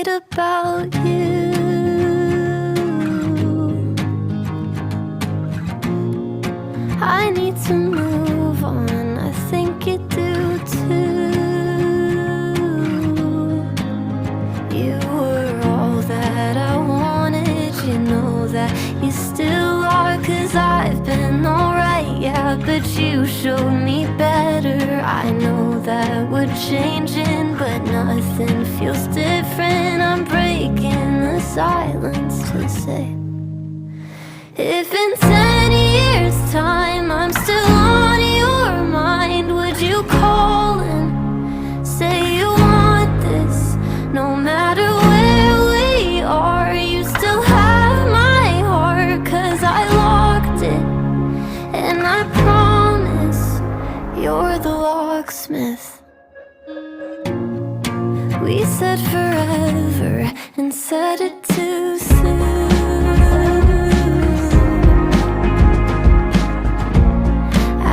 right about you. I need to move on, I think you do too. You were all that I wanted, you know that you still are. 'Cause I've been alright, yeah, but you showed me better. I know that we're changing, but nothing feels different. I'm breaking the silence to say, if in 10 years time I'm still on your mind, would you call and say you want this? No matter where we are, you still have my heart. 'Cause I locked it, and I promise you're the locksmith. We said forever and said it too soon.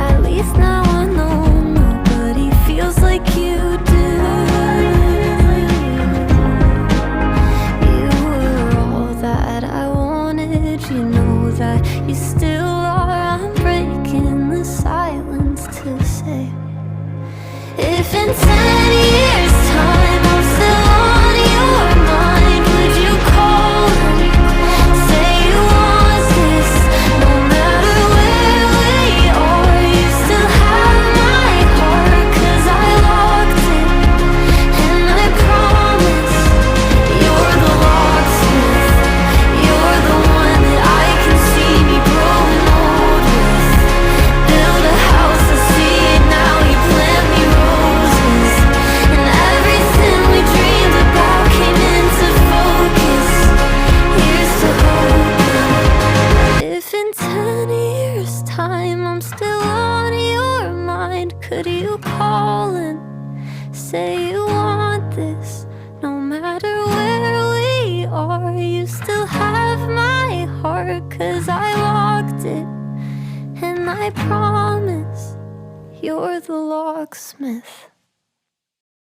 At least now I know nobody feels like you do. You were all that I wanted, you know that you still are. I'm breaking the silence to say, if in 10 years time I'm still on your mind, would you call and say you want this? No matter where we are, you still have my heart. 'Cause I locked it, and I promise you're the locksmith. You're the one that I can see me growing old with. Build a house, I see it now, you plant me roses. And everything we dreamed about came into focus. Here's to hoping, if in 10 years time I'm still on your mind, could you call and say you want this? No matter where we are, you still have my heart. 'Cause I locked it, and I promise you're the locksmith.